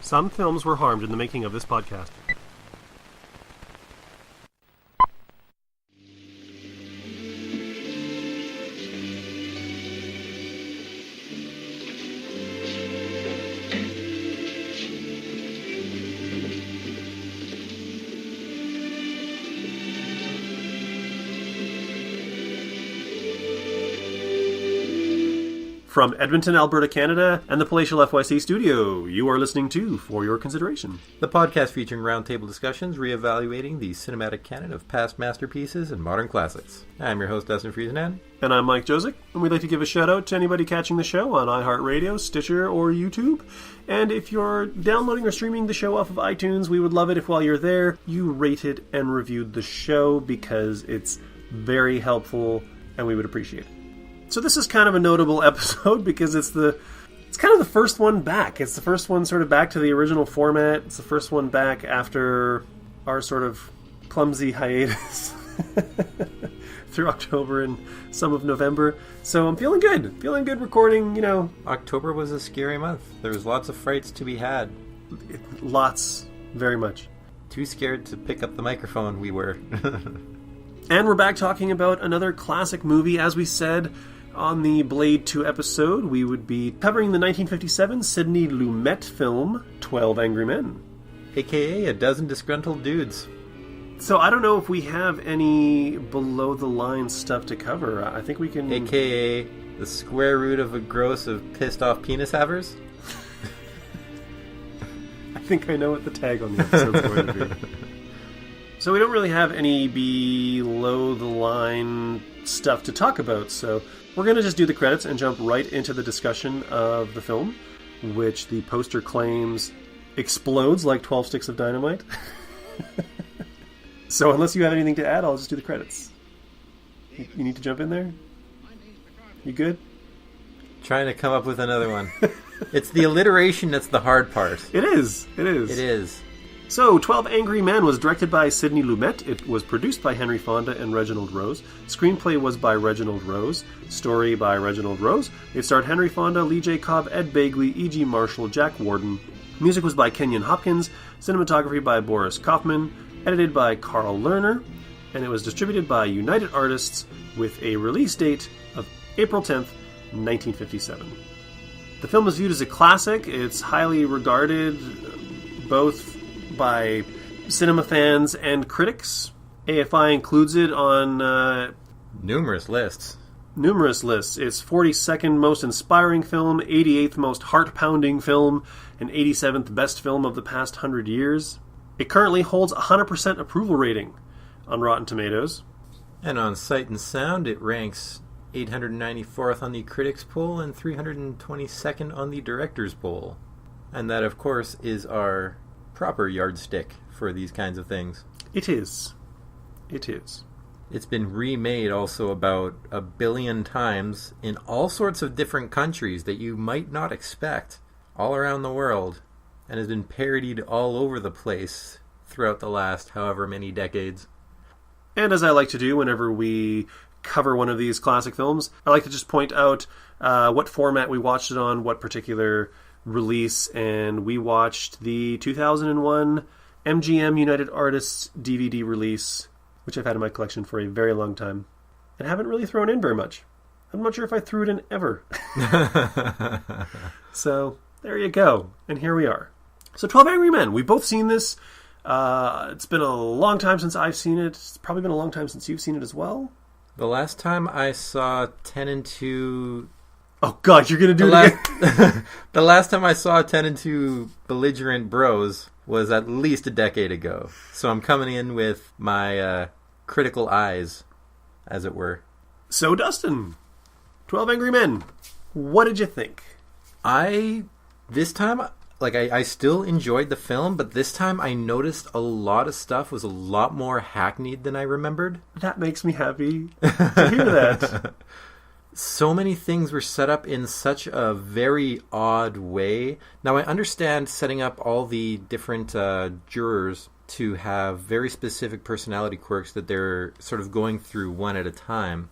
Some films were harmed in the making of this podcast. From Edmonton, Alberta, Canada, and the palatial FYC studio, you are listening to For Your Consideration, the podcast featuring roundtable discussions reevaluating the cinematic canon of past masterpieces and modern classics. I'm your host, Dustin Friesenand. And I'm Mike Josick, and we'd like to give a shout out to anybody catching the show on iHeartRadio, Stitcher, or YouTube. And if you're downloading or streaming the show off of iTunes, we would love it if while you're there, you rated and reviewed the show, because it's very helpful, and we would appreciate it. So this is kind of a notable episode because it's kind of the first one back. It's the first one sort of back to the original format. It's the first one back after our sort of clumsy hiatus through October and some of November. So I'm feeling good. Feeling good recording, October was a scary month. There was lots of frights to be had. Lots. Very much. Too scared to pick up the microphone, we were. And we're back talking about another classic movie. As we said on the Blade 2 episode, we would be covering the 1957 Sidney Lumet film, 12 Angry Men. AKA a dozen disgruntled dudes. So I don't know if we have any below-the-line stuff to cover. I think we can... AKA the square root of a gross of pissed-off penis havers? I think I know what the tag on the episode's going to be. So we don't really have any below-the-line stuff to talk about, so we're going to just do the credits and jump right into the discussion of the film, which the poster claims explodes like 12 sticks of dynamite. So unless you have anything to add, I'll just do the credits. You need to jump in there? You good? Trying to come up with another one. It's the alliteration that's the hard part. It is. It is. So, 12 Angry Men was directed by Sidney Lumet. It was produced by Henry Fonda and Reginald Rose. Screenplay was by Reginald Rose. Story by Reginald Rose. It starred Henry Fonda, Lee J. Cobb, Ed Begley, E.G. Marshall, Jack Warden. Music was by Kenyon Hopkins. Cinematography by Boris Kaufman. Edited by Carl Lerner. And it was distributed by United Artists with a release date of April 10th, 1957. The film is viewed as a classic. It's highly regarded both by cinema fans and critics. AFI includes it on numerous lists. It's 42nd most inspiring film, 88th most heart-pounding film, and 87th best film of the past 100 years. It currently holds 100% approval rating on Rotten Tomatoes. And on Sight and Sound, it ranks 894th on the critics poll and 322nd on the directors poll. And that, of course, is our proper yardstick for these kinds of things. It is. It's been remade also about 1 billion times in all sorts of different countries that you might not expect all around the world, and has been parodied all over the place throughout the last however many decades. And as I like to do whenever we cover one of these classic films, I like to just point out what format we watched it on, what particular release, and we watched the 2001 MGM United Artists DVD release, which I've had in my collection for a very long time, and haven't really thrown in very much. I'm not sure if I threw it in ever. So, there you go, and here we are. So, 12 Angry Men, we've both seen this. It's been a long time since I've seen it. It's probably been a long time since you've seen it as well. The last time I saw 10 and 2... Oh, God, you're going to do it again? The last time I saw 10 and 2 belligerent bros was at least a decade ago. So I'm coming in with my critical eyes, as it were. So, Dustin, 12 Angry Men, what did you think? This time, I still enjoyed the film, but this time I noticed a lot of stuff was a lot more hackneyed than I remembered. That makes me happy to hear that. So many things were set up in such a very odd way. Now, I understand setting up all the different jurors to have very specific personality quirks that they're sort of going through one at a time.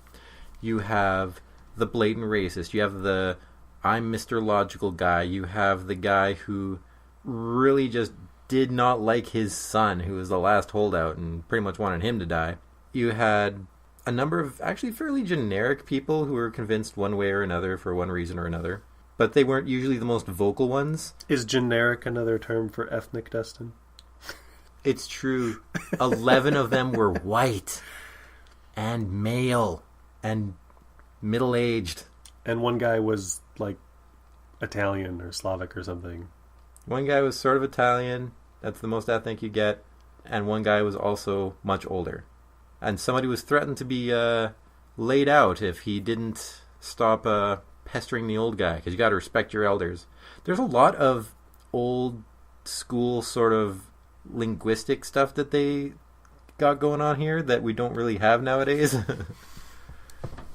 You have the blatant racist. You have the I'm Mr. Logical guy. You have the guy who really just did not like his son, who was the last holdout, and pretty much wanted him to die. You had a number of actually fairly generic people who were convinced one way or another for one reason or another. But they weren't usually the most vocal ones. Is generic another term for ethnic, Dustin? It's true. 11 of them were white and male and middle-aged. And one guy was, like, Italian or Slavic or something. One guy was sort of Italian. That's the most ethnic you get. And one guy was also much older. And somebody was threatened to be laid out if he didn't stop pestering the old guy, because you got to respect your elders. There's a lot of old school sort of linguistic stuff that they got going on here that we don't really have nowadays.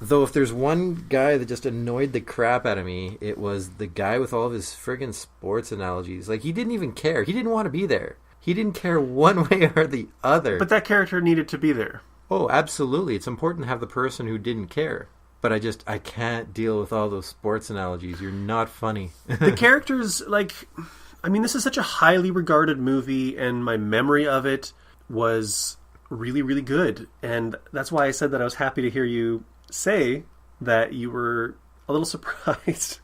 Though if there's one guy that just annoyed the crap out of me, it was the guy with all of his friggin' sports analogies. Like, he didn't even care. He didn't want to be there. He didn't care one way or the other. But that character needed to be there. Oh, absolutely. It's important to have the person who didn't care. But I can't deal with all those sports analogies. You're not funny. The characters, this is such a highly regarded movie, and my memory of it was really, really good. And that's why I said that I was happy to hear you say that you were a little surprised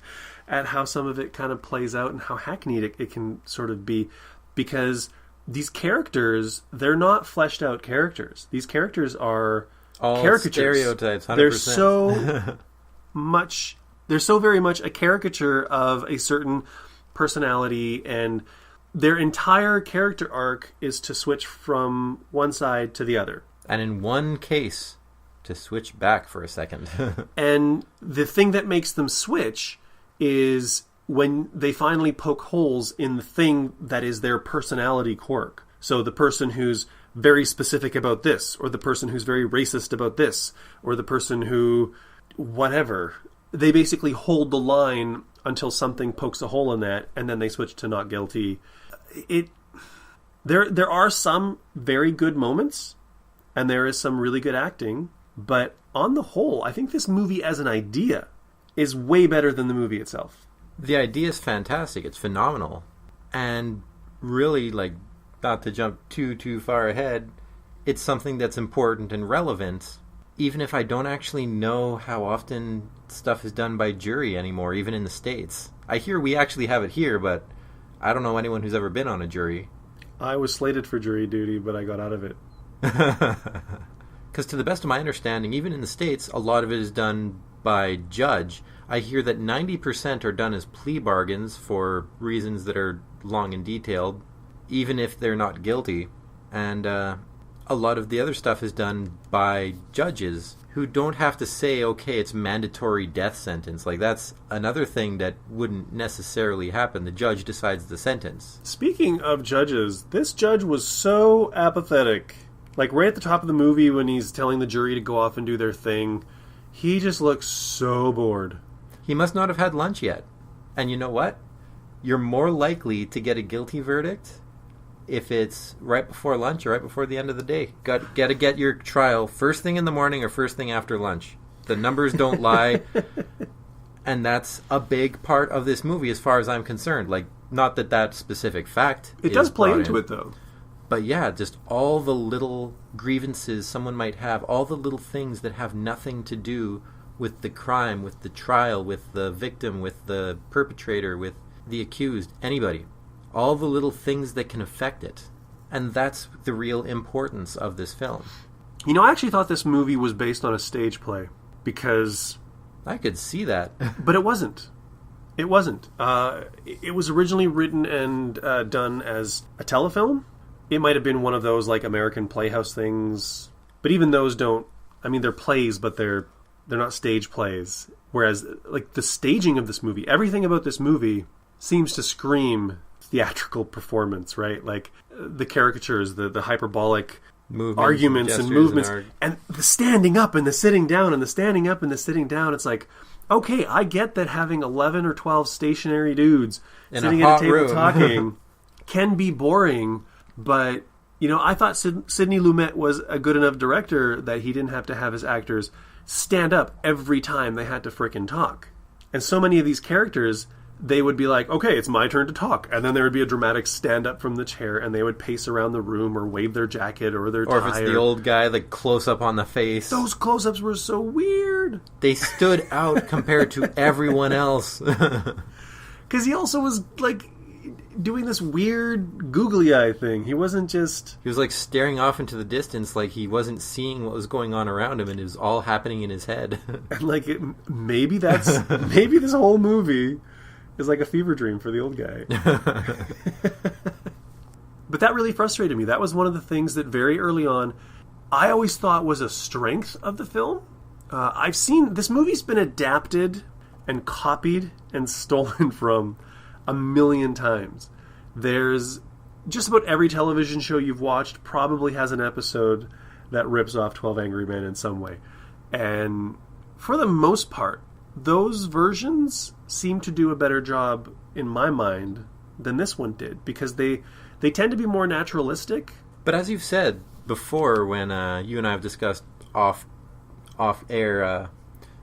at how some of it kind of plays out and how hackneyed it can sort of be. Because these characters, they're not fleshed out characters. These characters are all caricatures. Stereotypes, 100%. They're so very much a caricature of a certain personality, and their entire character arc is to switch from one side to the other. And in one case, to switch back for a second. And the thing that makes them switch is when they finally poke holes in the thing that is their personality quirk. So the person who's very specific about this, or the person who's very racist about this, or the person who whatever. They basically hold the line until something pokes a hole in that, and then they switch to not guilty. There are some very good moments, and there is some really good acting, but on the whole, I think this movie as an idea is way better than the movie itself. The idea is fantastic. It's phenomenal. And really, not to jump too far ahead, it's something that's important and relevant, even if I don't actually know how often stuff is done by jury anymore, even in the States. I hear we actually have it here, but I don't know anyone who's ever been on a jury. I was slated for jury duty, but I got out of it. Because to the best of my understanding, even in the States, a lot of it is done by judge. I hear that 90% are done as plea bargains for reasons that are long and detailed, even if they're not guilty. And a lot of the other stuff is done by judges who don't have to say, okay, it's mandatory death sentence. That's another thing that wouldn't necessarily happen. The judge decides the sentence. Speaking of judges, this judge was so apathetic. Right at the top of the movie when he's telling the jury to go off and do their thing, he just looks so bored. He must not have had lunch yet. And you know what? You're more likely to get a guilty verdict if it's right before lunch or right before the end of the day. Got to get your trial first thing in the morning or first thing after lunch. The numbers don't lie. And that's a big part of this movie as far as I'm concerned. Not that specific fact. It does play into it, though. But yeah, just all the little grievances someone might have, all the little things that have nothing to do with the crime, with the trial, with the victim, with the perpetrator, with the accused, anybody. All the little things that can affect it. And that's the real importance of this film. I actually thought this movie was based on a stage play, because... I could see that. But it wasn't. It wasn't. It was originally written and done as a telefilm. It might have been one of those, American Playhouse things. But even those don't... they're plays, but they're not stage plays. Whereas, the staging of this movie, everything about this movie seems to scream theatrical performance, right? The caricatures, the hyperbolic arguments and movements, and the standing up and the sitting down and the standing up and the sitting down. It's okay, I get that having 11 or 12 stationary dudes sitting at a table talking can be boring, but, I thought Sidney Lumet was a good enough director that he didn't have to have his actors stand up every time they had to frickin' talk. And so many of these characters, they would be like, okay, it's my turn to talk. And then there would be a dramatic stand up from the chair, and they would pace around the room or wave their jacket or their tie. Or if it's the old guy, the close-up on the face. Those close-ups were so weird. They stood out compared to everyone else. Because he also was, like, doing this weird googly eye thing. He wasn't just... He was, like, staring off into the distance like he wasn't seeing what was going on around him, and it was all happening in his head. And, like, maybe that's... maybe this whole movie is like a fever dream for the old guy. But that really frustrated me. That was one of the things that very early on I always thought was a strength of the film. I've seen... This movie's been adapted and copied and stolen from a million times. There's just about every television show you've watched probably has an episode that rips off 12 Angry Men in some way. And for the most part, those versions seem to do a better job, in my mind, than this one did, because they tend to be more naturalistic. But as you've said before, when you and I have discussed off air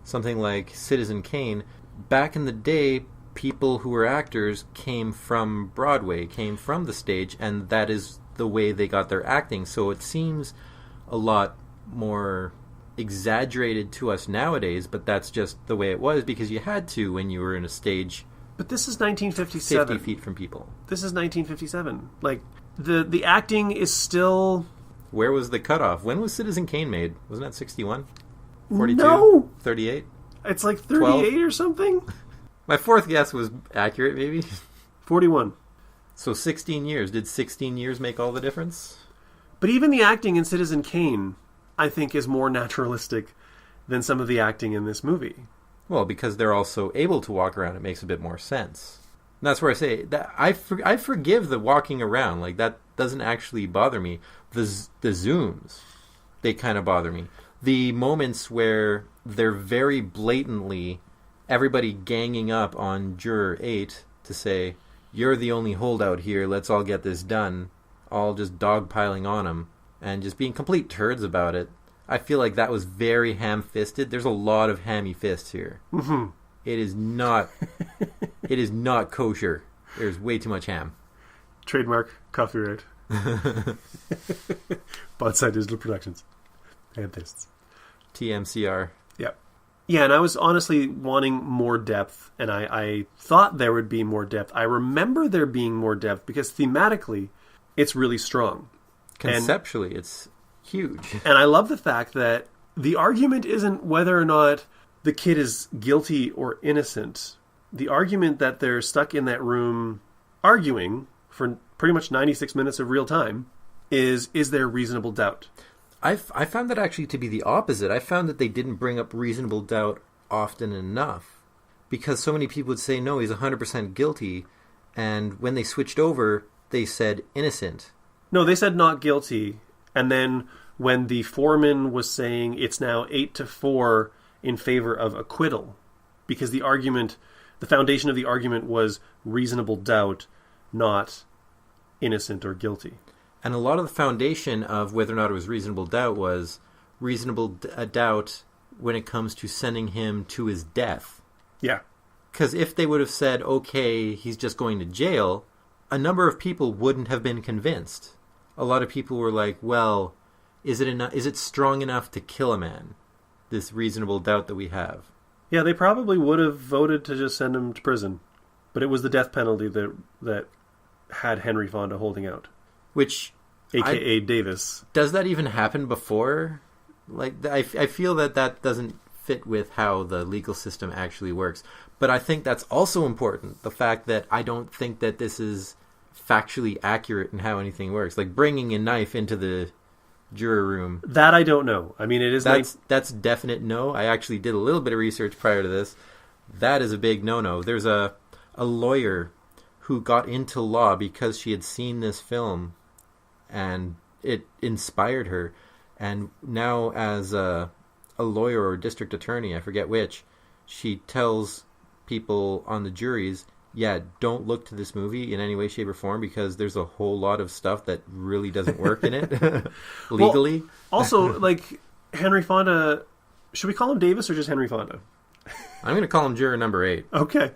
something like Citizen Kane, back in the day, people who were actors came from Broadway, came from the stage, and that is the way they got their acting. So it seems a lot more exaggerated to us nowadays, but that's just the way it was because you had to when you were in a stage. But this is 1957. 50 feet from people. This is 1957. Like, the acting is still... Where was the cutoff? When was Citizen Kane made? Wasn't that 61? 42? No! 38? It's like 38 12? Or something? My fourth guess was accurate, maybe. 41. So 16 years. Did 16 years make all the difference? But even the acting in Citizen Kane, I think, is more naturalistic than some of the acting in this movie. Well, because they're also able to walk around, it makes a bit more sense. And that's where I say, that I forgive the walking around. Like, that doesn't actually bother me. The zooms, they kind of bother me. The moments where they're very blatantly... everybody ganging up on Juror 8 to say, you're the only holdout here, let's all get this done, all just dogpiling on him, and just being complete turds about it. I feel like that was very ham-fisted. There's a lot of hammy fists here. Mm-hmm. It is not kosher. There's way too much ham. Trademark, copyright. Bodside Digital Productions. Ham fists. TMCR. Yep. Yeah, and I was honestly wanting more depth, and I thought there would be more depth. I remember there being more depth because thematically, it's really strong. Conceptually, it's huge. And I love the fact that the argument isn't whether or not the kid is guilty or innocent. The argument that they're stuck in that room arguing for pretty much 96 minutes of real time is there reasonable doubt? I found that actually to be the opposite. I found that they didn't bring up reasonable doubt often enough because so many people would say, no, he's 100% guilty. And when they switched over, they said innocent. No, they said not guilty. And then when the foreman was saying it's now 8-4 in favor of acquittal, because the argument, the foundation of the argument was reasonable doubt, not innocent or guilty. And a lot of the foundation of whether or not it was reasonable doubt was reasonable doubt when it comes to sending him to his death. Yeah. Because if they would have said, okay, he's just going to jail, a number of people wouldn't have been convinced. A lot of people were like, well, is it strong enough to kill a man? This reasonable doubt that we have. Yeah, they probably would have voted to just send him to prison. But it was the death penalty that had Henry Fonda holding out. Which... A.K.A. Davis. Does that even happen before? Like, I feel that doesn't fit with how the legal system actually works. But I think that's also important. The fact that I don't think that this is factually accurate in how anything works. Like, bringing a knife into the juror room. That I don't know. I mean, it is... That's definite no. I actually did a little bit of research prior to this. That is a big no-no. There's a lawyer who got into law because she had seen this film and it inspired her. And now as a lawyer or district attorney, I forget which, she tells people on the juries, yeah, don't look to this movie in any way, shape, or form because there's a whole lot of stuff that really doesn't work in it legally. Well, also, like, Henry Fonda, should we call him Davis or just Henry Fonda? I'm going to call him juror number 8. Okay.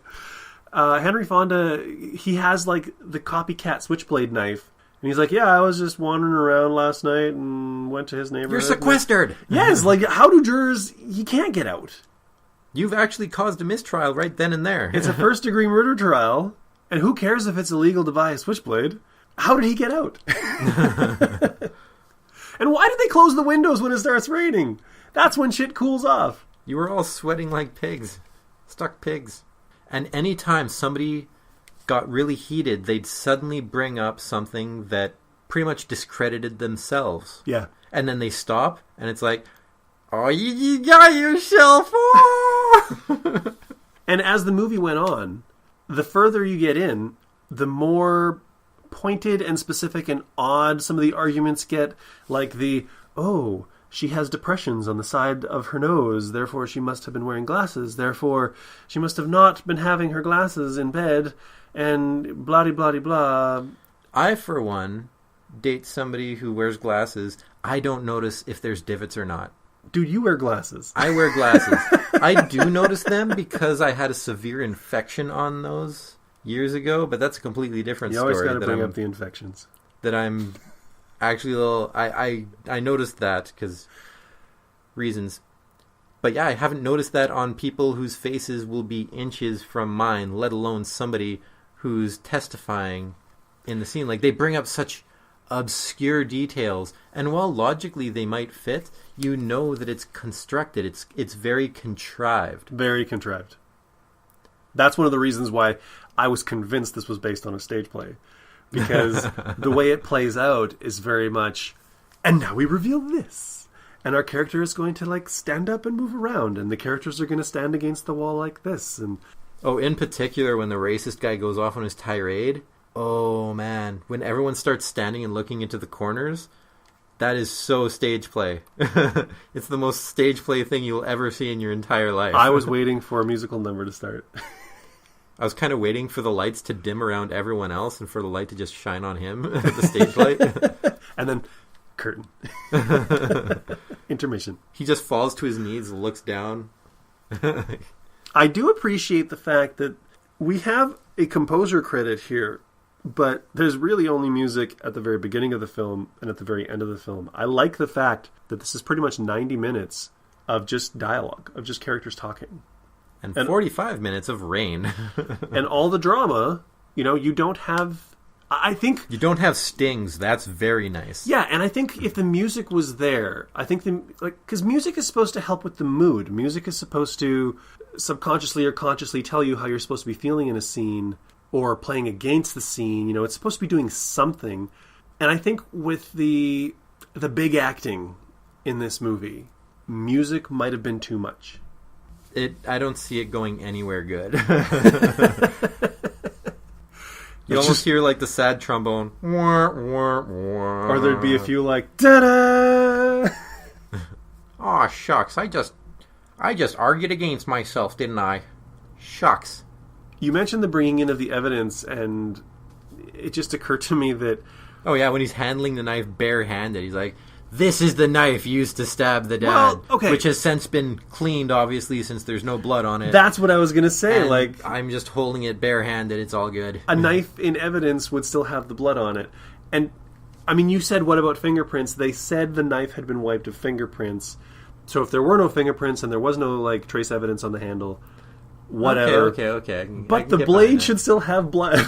Henry Fonda, he has like the copycat switchblade knife. And he's like, yeah, I was just wandering around last night and went to his neighborhood. You're sequestered! Yes, like, how do jurors... He can't get out. You've actually caused a mistrial right then and there. It's a first-degree murder trial, and who cares if it's illegal to buy a switchblade? How did he get out? And why did they close the windows when it starts raining? That's when shit cools off. You were all sweating like pigs. Stuck pigs. And any time somebody got really heated, they'd suddenly bring up something that pretty much discredited themselves. Yeah. And then they stop, and it's like, oh, you got yourself off! And as the movie went on, the further you get in, the more pointed and specific and odd some of the arguments get. Like she has depressions on the side of her nose, therefore she must have been wearing glasses, therefore she must have not been having her glasses in bed, and blah-de-blah-de-blah. I, for one, date somebody who wears glasses. I don't notice if there's divots or not. Dude, you wear glasses. I wear glasses. I do notice them because I had a severe infection on those years ago, but that's a completely different story. You always got to bring up the infections. That I'm actually a little... I noticed that because reasons. But yeah, I haven't noticed that on people whose faces will be inches from mine, let alone somebody who's testifying in the scene. Like, they bring up such obscure details, and while logically they might fit, you know that it's constructed. It's very contrived. Very contrived. That's one of the reasons why I was convinced this was based on a stage play. Because the way it plays out is very much, and now we reveal this. And our character is going to, like, stand up and move around, and the characters are going to stand against the wall like this. And in particular, when the racist guy goes off on his tirade, oh, man. When everyone starts standing and looking into the corners, that is so stage play. It's the most stage play thing you'll ever see in your entire life. I was waiting for a musical number to start. I was kind of waiting for the lights to dim around everyone else and for the light to just shine on him, the stage light. And then, curtain. Intermission. He just falls to his knees and looks down. I do appreciate the fact that we have a composer credit here, but there's really only music at the very beginning of the film and at the very end of the film. I like the fact that this is pretty much 90 minutes of just dialogue, of just characters talking. And 45 minutes of rain. And all the drama, you don't have... I think... You don't have stings. That's very nice. Yeah, and I think if the music was there, I think because music is supposed to help with the mood. Music is supposed to subconsciously or consciously tell you how you're supposed to be feeling in a scene or playing against the scene. It's supposed to be doing something. And I think with the big acting in this movie, music might have been too much. I don't see it going anywhere good. You almost hear like the sad trombone. Or there'd be a few like, ta-da! Aw, shucks. I just argued against myself, didn't I? Shucks. You mentioned the bringing in of the evidence, and it just occurred to me that... Oh yeah, when he's handling the knife barehanded, he's like, this is the knife used to stab the dad. Well, okay. Which has since been cleaned, obviously, since there's no blood on it. That's what I was going to say. And like, I'm just holding it barehanded. It's all good. A knife in evidence would still have the blood on it. And, I mean, you said, what about fingerprints? They said the knife had been wiped of fingerprints. So if there were no fingerprints and there was no, like, trace evidence on the handle, whatever. Okay. But the blade should still have blood.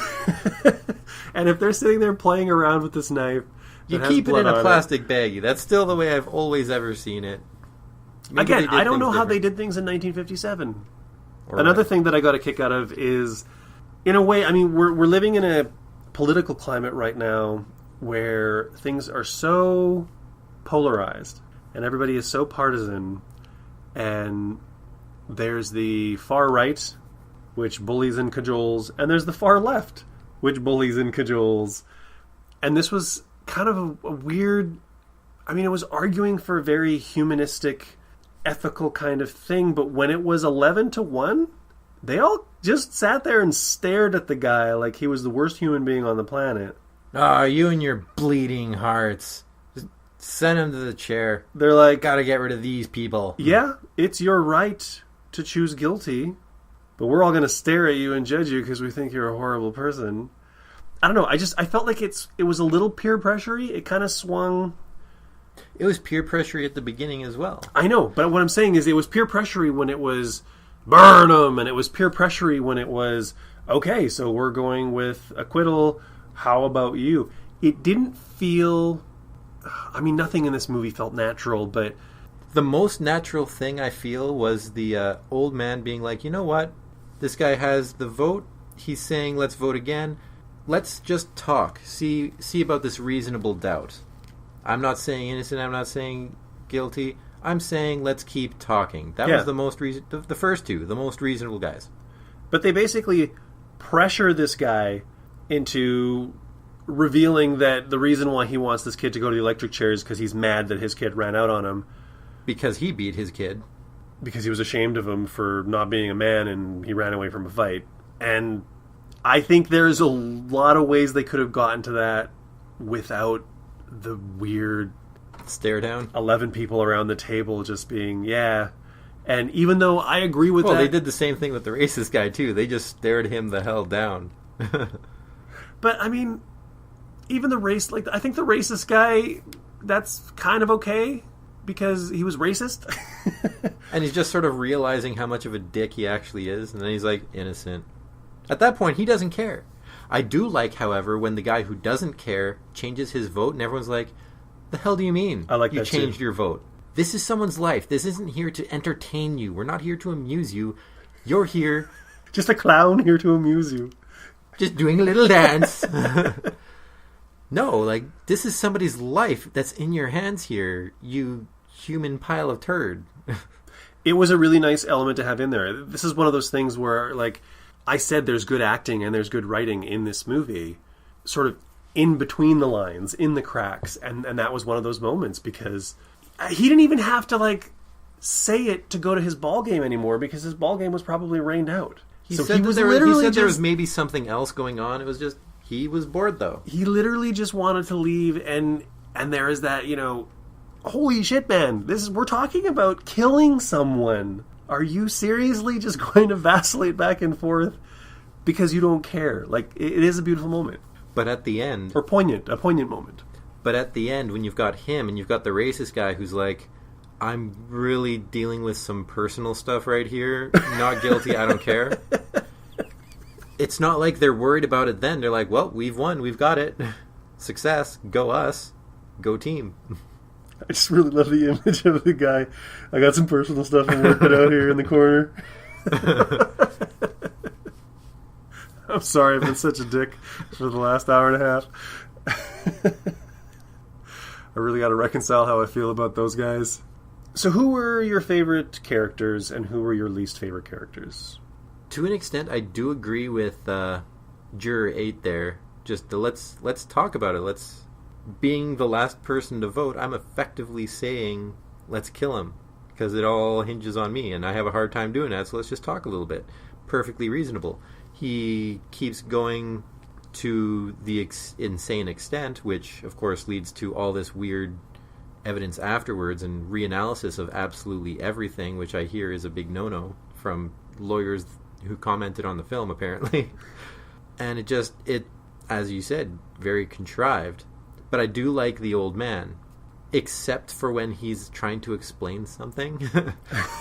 And if they're sitting there playing around with this knife... You keep it in a plastic baggie. That's still the way I've always ever seen it. Maybe again, I don't know how they did things in 1957. Another thing that I got a kick out of is, in a way, I mean, we're living in a political climate right now where things are so polarized and everybody is so partisan, and there's the far right, which bullies and cajoles, and there's the far left, which bullies and cajoles. And this was kind of a weird... I mean, it was arguing for a very humanistic, ethical kind of thing, but when it was 11-1, they all just sat there and stared at the guy like he was the worst human being on the planet. Oh, you and your bleeding hearts. Just send him to the chair. They're like... Gotta get rid of these people. Yeah, it's your right to choose guilty, but we're all going to stare at you and judge you because we think you're a horrible person. I don't know. I felt like it was a little peer pressure-y. It kind of swung. It was peer pressure at the beginning as well. I know, but what I'm saying is it was peer pressure-y when it was burn them, and it was peer pressure-y when it was, okay, so we're going with acquittal. How about you? It didn't feel... I mean, nothing in this movie felt natural, but... The most natural thing I feel was the old man being like, you know what? This guy has the vote. He's saying, let's vote again. Let's just talk. See about this reasonable doubt. I'm not saying innocent. I'm not saying guilty. I'm saying let's keep talking. That was the most the first two, the most reasonable guys. But they basically pressure this guy into revealing that the reason why he wants this kid to go to the electric chair is because he's mad that his kid ran out on him. Because he beat his kid. Because he was ashamed of him for not being a man and he ran away from a fight. And I think there's a lot of ways they could have gotten to that without the weird stare down. 11 people around the table just being, yeah. And even though I agree with that... Well, they did the same thing with the racist guy, too. They just stared him the hell down. But, I mean, even the race... Like, I think the racist guy, that's kind of okay, because he was racist. And he's just sort of realizing how much of a dick he actually is, and then he's like, innocent. At that point, he doesn't care. I do like, however, when the guy who doesn't care changes his vote, and everyone's like, the hell do you mean? I like you that changed too. Your vote. This is someone's life. This isn't here to entertain you. We're not here to amuse you. You're here... Just a clown here to amuse you. Just doing a little dance. No, like, this is somebody's life that's in your hands here, you human pile of turd. It was a really nice element to have in there. This is one of those things where, like, I said there's good acting and there's good writing in this movie, sort of in between the lines, in the cracks, and that was one of those moments, because he didn't even have to, like, say it to go to his ball game anymore, because his ball game was probably rained out. He said there was maybe something else going on. It was just, he was bored, though. He literally just wanted to leave, and there is that, you know, holy shit, man, we're talking about killing someone. Are you seriously just going to vacillate back and forth because you don't care? Like, it is a beautiful moment. But at the end... Or a poignant moment. But at the end, when you've got him and you've got the racist guy who's like, I'm really dealing with some personal stuff right here. Not guilty, I don't care. It's not like they're worried about it then. They're like, well, we've won, we've got it. Success, go us, go team. I just really love the image of the guy. I got some personal stuff I'm working out here in the corner. I'm sorry I've been such a dick for the last hour and a half. I really got to reconcile how I feel about those guys. So who were your favorite characters and who were your least favorite characters? To an extent, I do agree with Juror 8 there. Just let's talk about it. Being the last person to vote, I'm effectively saying, let's kill him. Because it all hinges on me, and I have a hard time doing that, so let's just talk a little bit. Perfectly reasonable. He keeps going to the insane extent, which, of course, leads to all this weird evidence afterwards and reanalysis of absolutely everything, which I hear is a big no-no from lawyers who commented on the film, apparently. And it, as you said, very contrived. But I do like the old man, except for when he's trying to explain something.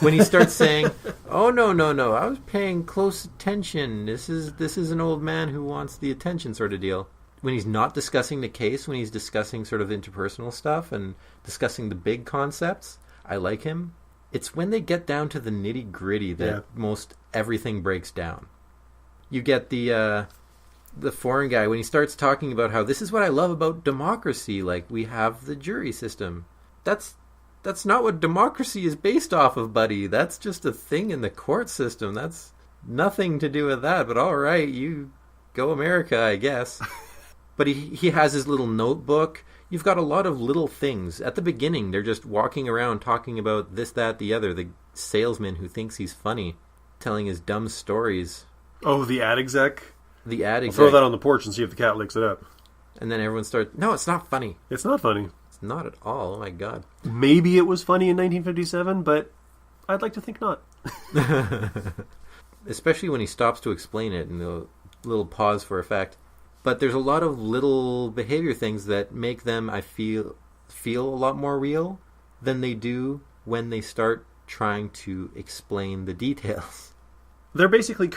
When he starts saying, oh, no, I was paying close attention. This is an old man who wants the attention sort of deal. When he's not discussing the case, when he's discussing sort of interpersonal stuff and discussing the big concepts, I like him. It's when they get down to the nitty-gritty that most everything breaks down. You get the foreign guy, when he starts talking about how this is what I love about democracy, like we have the jury system. That's not what democracy is based off of, buddy. That's just a thing in the court system. That's nothing to do with that, but all right, you go America, I guess. But he has his little notebook. You've got a lot of little things. At the beginning, they're just walking around talking about this, that, the other. The salesman who thinks he's funny, telling his dumb stories. Oh, the ad exec? The ad exec. I'll throw that on the porch and see if the cat licks it up. And then everyone starts, no, it's not funny. It's not funny. It's not at all. Oh, my God. Maybe it was funny in 1957, but I'd like to think not. especially when he stops to explain it and the little pause for effect. But there's a lot of little behavior things that make them, I feel a lot more real than they do when they start trying to explain the details. They're basically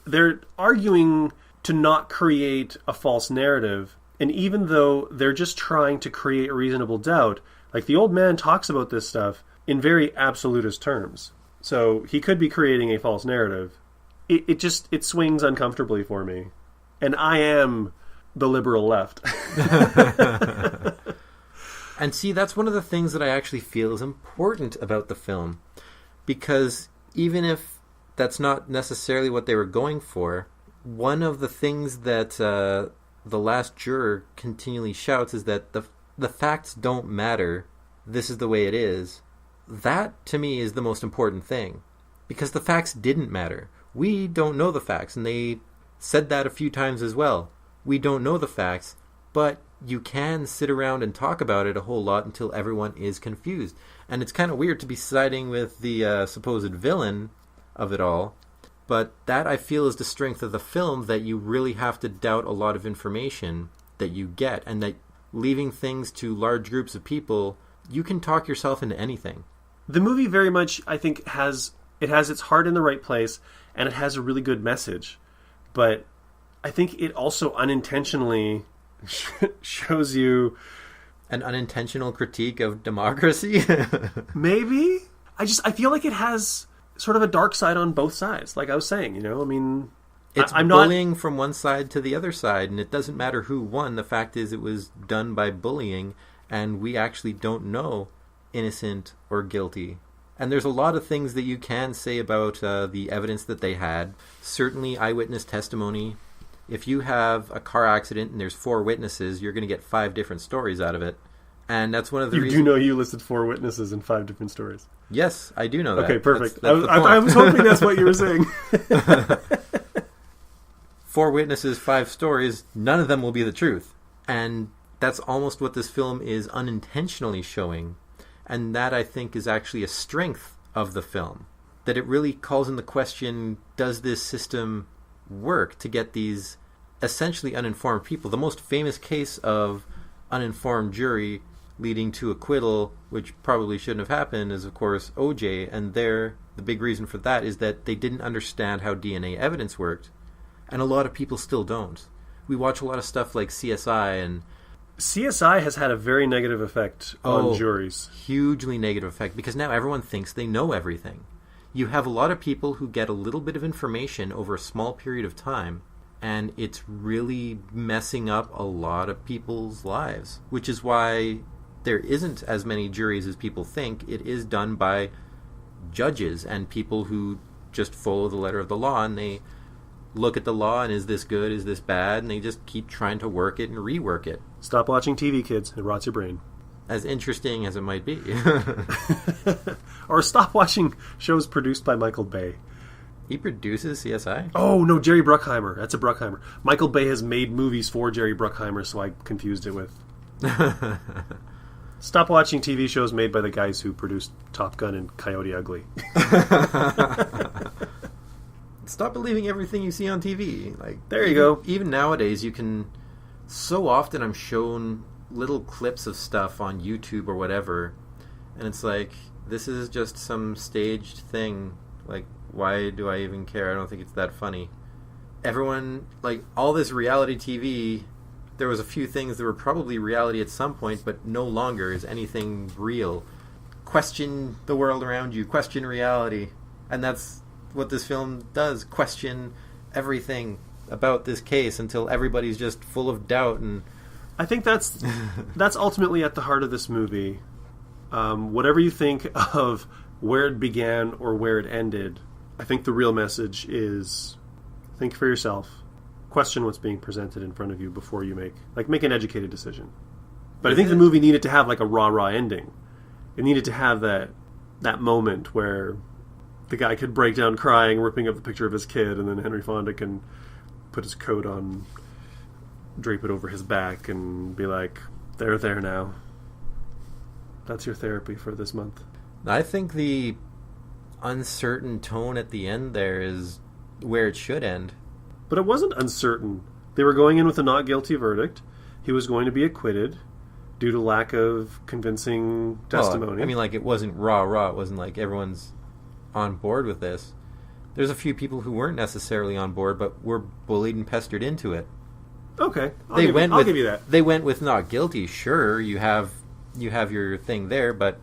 they're arguing to not create a false narrative. And even though they're just trying to create reasonable doubt, like the old man talks about this stuff in very absolutist terms. So he could be creating a false narrative. It swings uncomfortably for me. And I am the liberal left. And see, that's one of the things that I actually feel is important about the film. Because even if that's not necessarily what they were going for, one of the things that the last juror continually shouts is that the facts don't matter. This is the way it is. That, to me, is the most important thing. Because the facts didn't matter. We don't know the facts, and they said that a few times as well. We don't know the facts, but you can sit around and talk about it a whole lot until everyone is confused. And it's kind of weird to be siding with the supposed villain of it all, but that, I feel, is the strength of the film, that you really have to doubt a lot of information that you get, and that leaving things to large groups of people, you can talk yourself into anything. The movie very much, I think, has its heart in the right place, and it has a really good message. But I think it also unintentionally shows you an unintentional critique of democracy. Maybe. I feel like it has sort of a dark side on both sides. Like I was saying, I mean, I'm bullying from one side to the other side, and it doesn't matter who won. The fact is, it was done by bullying, and we actually don't know innocent or guilty. And there's a lot of things that you can say about the evidence that they had. Certainly eyewitness testimony. If you have a car accident and there's 4 witnesses, you're going to get 5 different stories out of it. And that's one of the reasons... You do know you listed 4 witnesses and 5 different stories. Yes, I do know that. Okay, perfect. I was hoping that's what you were saying. 4 witnesses, 5 stories, none of them will be the truth. And that's almost what this film is unintentionally showing. And that, I think, is actually a strength of the film. That it really calls into question, does this system work to get these essentially uninformed people? The most famous case of uninformed jury leading to acquittal, which probably shouldn't have happened, is, of course, OJ. And the big reason for that is that they didn't understand how DNA evidence worked. And a lot of people still don't. We watch a lot of stuff like CSI, and CSI has had a very negative effect on juries. Hugely negative effect, because now everyone thinks they know everything. You have a lot of people who get a little bit of information over a small period of time, and it's really messing up a lot of people's lives, which is why there isn't as many juries as people think. It is done by judges and people who just follow the letter of the law, and they look at the law and is this good, is this bad, and they just keep trying to work it and rework it. Stop watching TV, kids. It rots your brain. As interesting as it might be. Or stop watching shows produced by Michael Bay. He produces CSI? Oh, no, Jerry Bruckheimer. That's a Bruckheimer. Michael Bay has made movies for Jerry Bruckheimer, so I confused it with... Stop watching TV shows made by the guys who produced Top Gun and Coyote Ugly. Stop believing everything you see on TV. There you go. Even nowadays, you can... So often I'm shown little clips of stuff on YouTube or whatever, and it's like, this is just some staged thing. Like, why do I even care? I don't think it's that funny. Everyone, all this reality TV, there was a few things that were probably reality at some point, but no longer is anything real. Question the world around you. Question reality. And that's what this film does. Question everything about this case until everybody's just full of doubt. And I think that's ultimately at the heart of this movie. Whatever you think of where it began or where it ended, I think the real message is think for yourself. Question what's being presented in front of you before you make an educated decision. But I think the movie needed to have a rah-rah ending. It needed to have that moment where the guy could break down crying, ripping up the picture of his kid, and then Henry Fonda can put his coat on, drape it over his back, and be like, they're there now. That's your therapy for this month. I think the uncertain tone at the end there is where it should end. But it wasn't uncertain. They were going in with a not guilty verdict. He was going to be acquitted due to lack of convincing testimony. Well, I mean, like, it wasn't raw. It wasn't like everyone's on board with this. There's a few people who weren't necessarily on board, but were bullied and pestered into it. Okay, I'll give you that. They went with not guilty. Sure, you have your thing there, but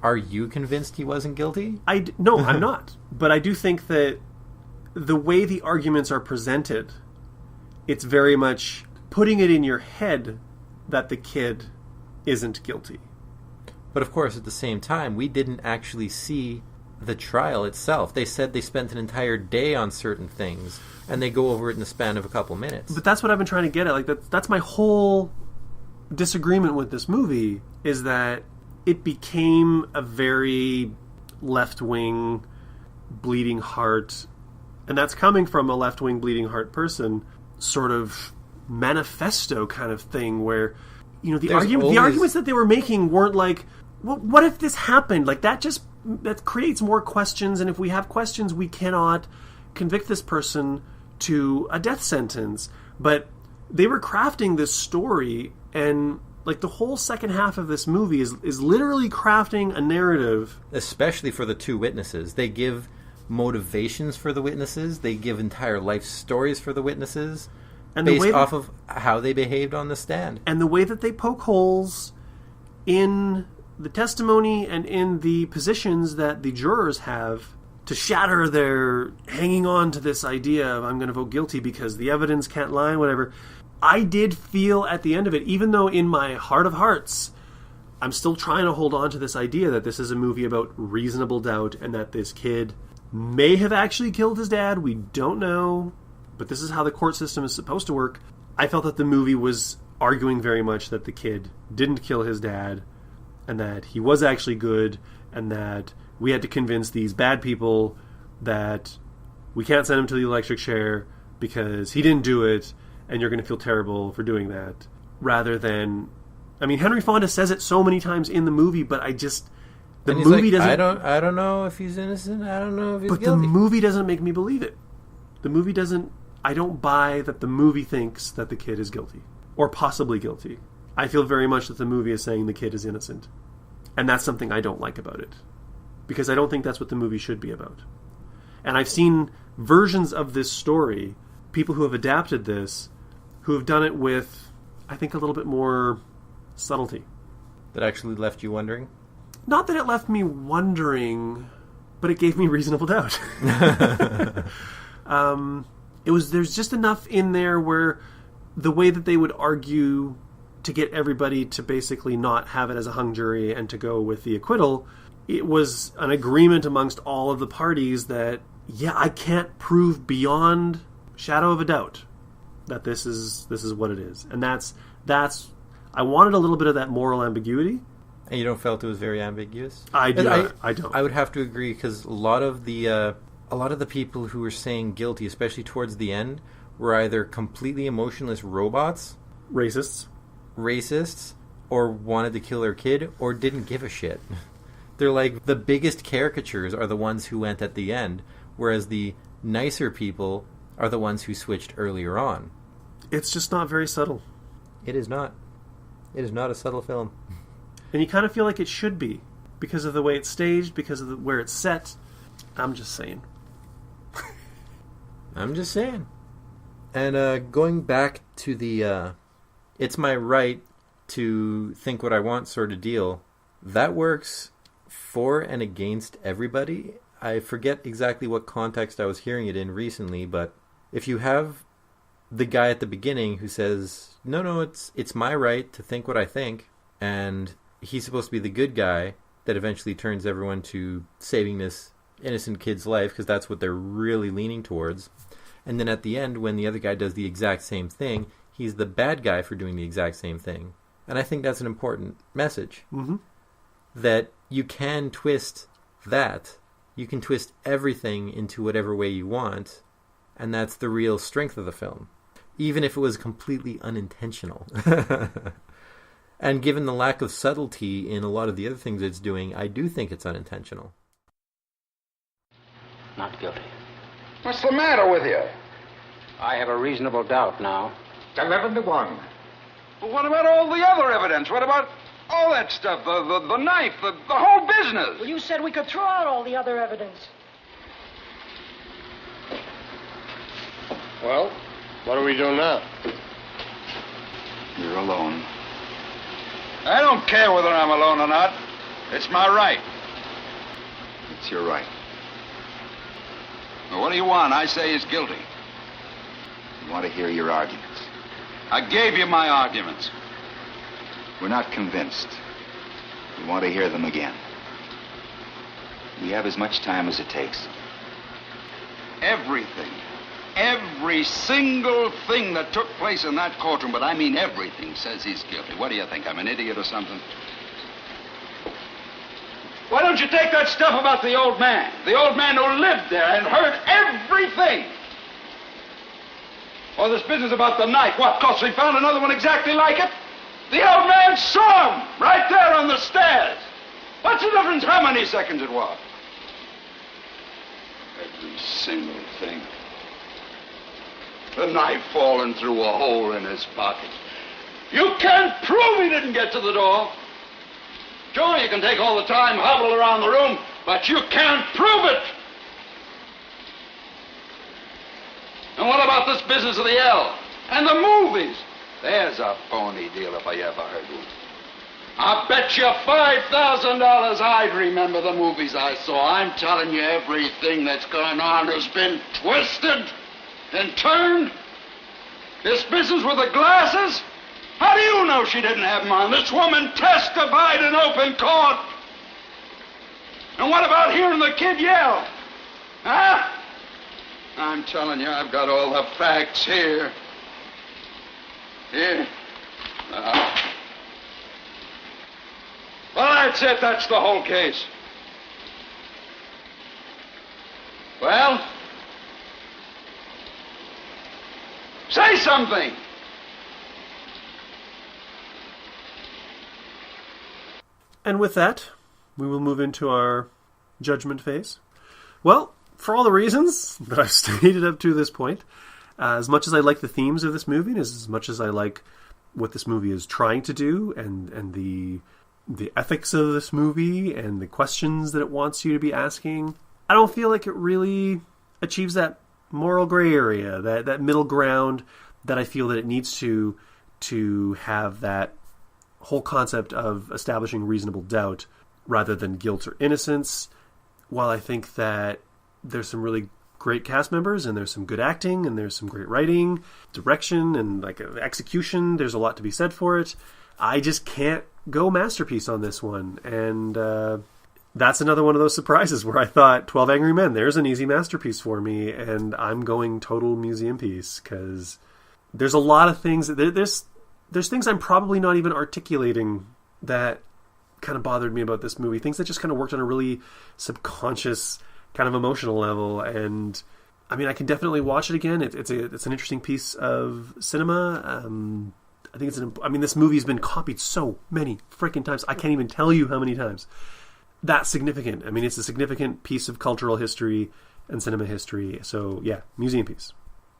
are you convinced he wasn't guilty? No, I'm not. But I do think that the way the arguments are presented, it's very much putting it in your head that the kid isn't guilty. But of course, at the same time, we didn't actually see the trial itself. They said they spent an entire day on certain things, and they go over it in the span of a couple minutes. But that's what I've been trying to get at. Like, that's my whole disagreement with this movie, is that it became a very left-wing, bleeding heart, and that's coming from a left-wing, bleeding heart person, sort of manifesto kind of thing, where, you know, the arguments that they were making weren't like, well, what if this happened? Like, that creates more questions, and if we have questions, we cannot convict this person to a death sentence. But they were crafting this story, and like the whole second half of this movie is literally crafting a narrative. Especially for the two witnesses. They give motivations for the witnesses. They give entire life stories for the witnesses, and based off of how they behaved on the stand. And the way that they poke holes in the testimony and in the positions that the jurors have to shatter their hanging on to this idea of, I'm going to vote guilty because the evidence can't lie, whatever. I did feel at the end of it, even though in my heart of hearts, I'm still trying to hold on to this idea that this is a movie about reasonable doubt and that this kid may have actually killed his dad. We don't know, but this is how the court system is supposed to work. I felt that the movie was arguing very much that the kid didn't kill his dad, and that he was actually good, and that we had to convince these bad people that we can't send him to the electric chair because he didn't do it, and you're going to feel terrible for doing that. Rather than, I mean, Henry Fonda says it so many times in the movie, but the movie doesn't. I don't know if he's innocent. I don't know if he's guilty. But the movie doesn't make me believe it. The movie doesn't. I don't buy that the movie thinks that the kid is guilty or possibly guilty. I feel very much that the movie is saying the kid is innocent. And that's something I don't like about it. Because I don't think that's what the movie should be about. And I've seen versions of this story, people who have adapted this, who have done it with, I think, a little bit more subtlety. That actually left you wondering? Not that it left me wondering, but it gave me reasonable doubt. There's just enough in there where the way that they would argue to get everybody to basically not have it as a hung jury and to go with the acquittal, it was an agreement amongst all of the parties that, yeah, I can't prove beyond shadow of a doubt that this is what it is. And that's I wanted a little bit of that moral ambiguity. And you don't felt it was very ambiguous? I don't. I would have to agree, because a lot of the people who were saying guilty, especially towards the end, were either completely emotionless robots, racists, or wanted to kill their kid, or didn't give a shit. They're like, the biggest caricatures are the ones who went at the end, whereas the nicer people are the ones who switched earlier on. It's just not very subtle. It is not. It is not a subtle film. And you kind of feel like it should be, because of the way it's staged, because of where it's set. I'm just saying. I'm just saying. And going back to the it's my right to think what I want sort of deal, that works for and against everybody. I forget exactly what context I was hearing it in recently, but if you have the guy at the beginning who says, no, it's my right to think what I think, and he's supposed to be the good guy that eventually turns everyone to saving this innocent kid's life, because that's what they're really leaning towards. And then at the end, when the other guy does the exact same thing, he's the bad guy for doing the exact same thing. And I think that's an important message. Mm-hmm. That you can twist that. You can twist everything into whatever way you want. And that's the real strength of the film. Even if it was completely unintentional. And given the lack of subtlety in a lot of the other things it's doing, I do think it's unintentional. Not guilty. What's the matter with you? I have a reasonable doubt now. 11-1. Well, what about all the other evidence? What about all that stuff? The knife, the whole business? Well, you said we could throw out all the other evidence. Well, what do we do now? You're alone. I don't care whether I'm alone or not. It's my right. It's your right. Well, what do you want? I say he's guilty. You want to hear your arguments. I gave you my arguments. We're not convinced. We want to hear them again. We have as much time as it takes. Everything. Every single thing that took place in that courtroom, but I mean everything, says he's guilty. What do you think? I'm an idiot or something? Why don't you take that stuff about the old man? The old man who lived there and heard everything. Or this business about the knife. What, 'cause we found another one exactly like it? The old man saw him right there on the stairs. What's the difference how many seconds it was? Every single thing. The knife falling through a hole in his pocket. You can't prove he didn't get to the door. Sure, you can take all the time, hobble around the room, but you can't prove it. And what about this business of the L? And the movies? There's a phony deal if I ever heard one. I bet you $5,000 I'd remember the movies I saw. I'm telling you, everything that's going on has been twisted and turned. This business with the glasses? How do you know she didn't have them on? This woman testified in open court. And what about hearing the kid yell? Huh? I'm telling you, I've got all the facts here. Here. Well, that's it. That's the whole case. Well? Say something! And with that, we will move into our judgment phase. Well, for all the reasons that I've stated up to this point, as much as I like the themes of this movie, and as much as I like what this movie is trying to do, and the ethics of this movie, and the questions that it wants you to be asking, I don't feel like it really achieves that moral gray area, that middle ground that I feel that it needs to have that whole concept of establishing reasonable doubt rather than guilt or innocence. While I think that there's some really great cast members and there's some good acting and there's some great writing, direction, and like execution, there's a lot to be said for it. I just can't go masterpiece on this one. And that's another one of those surprises where I thought 12 Angry Men, there's an easy masterpiece for me, and I'm going total museum piece, because there's a lot of things, there's things I'm probably not even articulating that kind of bothered me about this movie. Things that just kind of worked on a really subconscious kind of emotional level. And I mean, I can definitely watch it again. It's an interesting piece of cinema. I think this movie's been copied so many freaking times. I can't even tell you how many times. That's significant. I mean, it's a significant piece of cultural history and cinema history. So yeah, museum piece.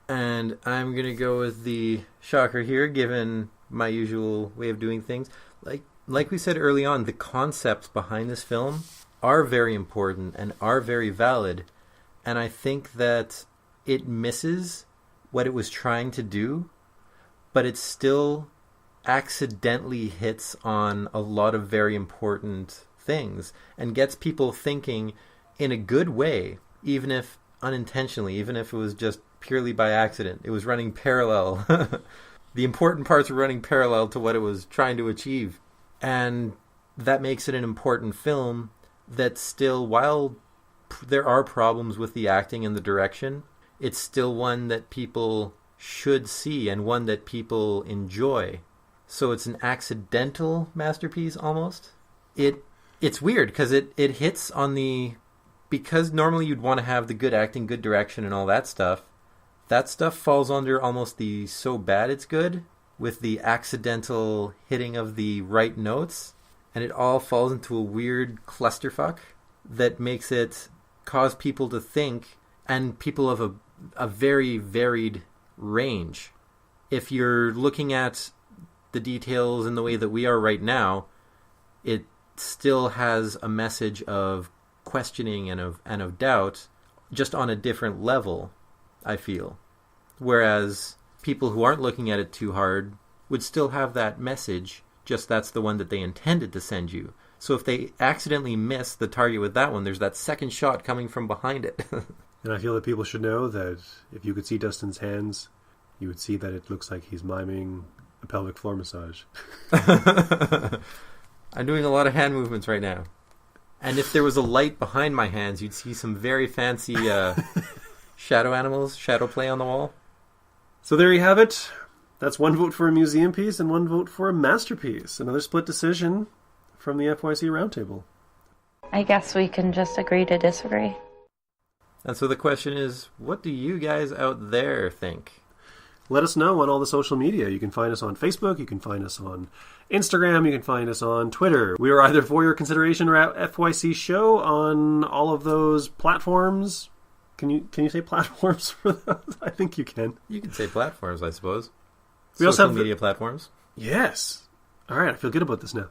And I'm going to go with the shocker here, given my usual way of doing things. Like we said early on, the concepts behind this film are very important and are very valid. And I think that it misses what it was trying to do, but it still accidentally hits on a lot of very important things and gets people thinking in a good way, even if unintentionally, even if it was just purely by accident. It was running parallel. The important parts were running parallel to what it was trying to achieve. And that makes it an important film that still, while there are problems with the acting and the direction, it's still one that people should see and one that people enjoy. So it's an accidental masterpiece almost. It's weird because it hits on the... Because normally you'd want to have the good acting, good direction, and all that stuff. That stuff falls under almost the so bad it's good, with the accidental hitting of the right notes. And it all falls into a weird clusterfuck that makes it cause people to think and people of a very varied range. If you're looking at the details in the way that we are right now, it still has a message of questioning and of doubt, just on a different level, I feel. Whereas people who aren't looking at it too hard would still have that message, just that's the one that they intended to send you. So if they accidentally miss the target with that one, there's that second shot coming from behind it. And I feel that people should know that if you could see Dustin's hands, you would see that it looks like he's miming a pelvic floor massage. I'm doing a lot of hand movements right now. And if there was a light behind my hands, you'd see some very fancy shadow animals, shadow play on the wall. So there you have it. That's one vote for a museum piece and one vote for a masterpiece. Another split decision from the FYC Roundtable. I guess we can just agree to disagree. And so the question is, what do you guys out there think? Let us know on all the social media. You can find us on Facebook, you can find us on Instagram, you can find us on Twitter. We are either for your consideration or at FYC Show on all of those platforms. Can you say platforms for those? I think you can. You can say platforms, I suppose. We social also have media platforms. Yes. All right, I feel good about this now.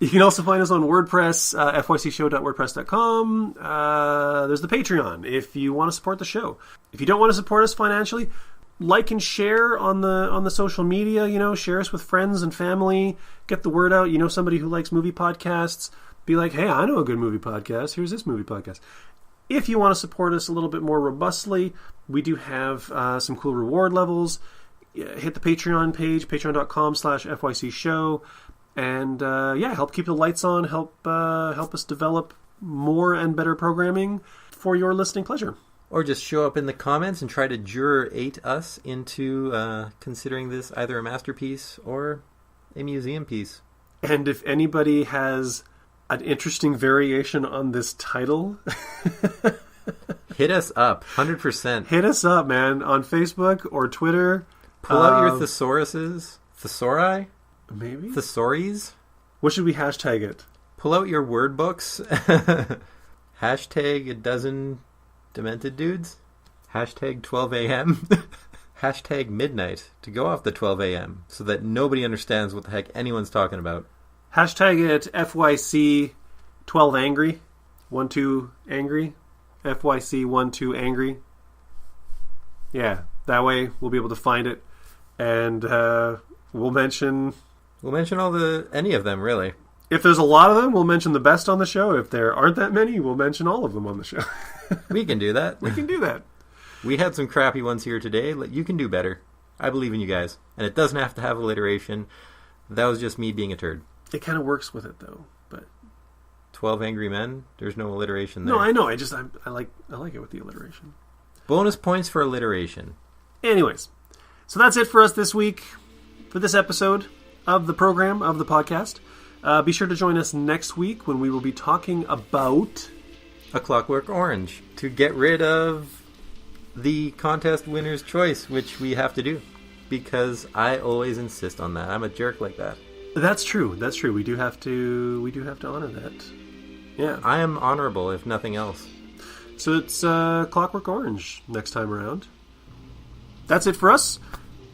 You can also find us on WordPress, fycshow.wordpress.com. There's the Patreon if you want to support the show. If you don't want to support us financially, like and share on the social media. Share us with friends and family. Get the word out. Somebody who likes movie podcasts. Be like, hey, I know a good movie podcast. Here's this movie podcast. If you want to support us a little bit more robustly, we do have some cool reward levels. Hit the Patreon page, patreon.com/FYC Show, and help keep the lights on, help us develop more and better programming for your listening pleasure. Or just show up in the comments and try to jurate us into considering this either a masterpiece or a museum piece. And if anybody has an interesting variation on this title... Hit us up, 100%. Hit us up, man, on Facebook or Twitter. Pull out your thesauruses. Thesauri? Maybe? Thesauries? What should we hashtag it? Pull out your word books. Hashtag a dozen demented dudes. Hashtag 12 a.m. Hashtag midnight to go off the 12 a.m. so that nobody understands what the heck anyone's talking about. Hashtag it FYC 12 angry. 12 angry. FYC 12 angry. Yeah, that way we'll be able to find it. And we'll mention any of them, really. If there's a lot of them, we'll mention the best on the show. If there aren't that many, we'll mention all of them on the show. We can do that. We can do that. We had some crappy ones here today. You can do better. I believe in you guys. And it doesn't have to have alliteration. That was just me being a turd. It kind of works with it, though. But 12 Angry Men? There's no alliteration there. No, I know. I like it with the alliteration. Bonus points for alliteration. Anyways, so that's it for us this week, for this episode of the program, of the podcast. Be sure to join us next week when we will be talking about... A Clockwork Orange. To get rid of the contest winner's choice, which we have to do. Because I always insist on that. I'm a jerk like that. That's true. That's true. We do have to honor that. Yeah. I am honorable, if nothing else. So it's Clockwork Orange next time around. That's it for us.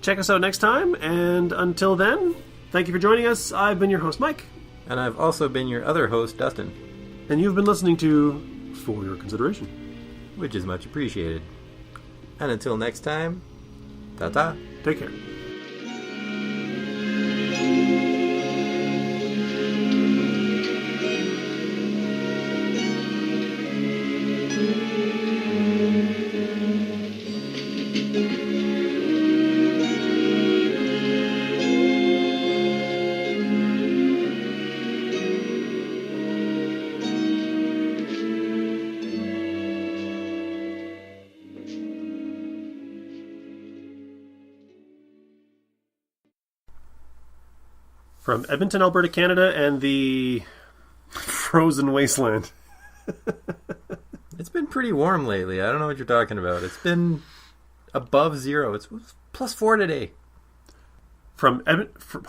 Check us out next time, and until then, thank you for joining us. I've been your host, Mike. And I've also been your other host, Dustin. And you've been listening to For Your Consideration. Which is much appreciated. And until next time, ta-ta. Take care. From Edmonton, Alberta, Canada, and the frozen wasteland. It's been pretty warm lately. I don't know what you're talking about. It's been above zero. It's +4 today. From Edmonton...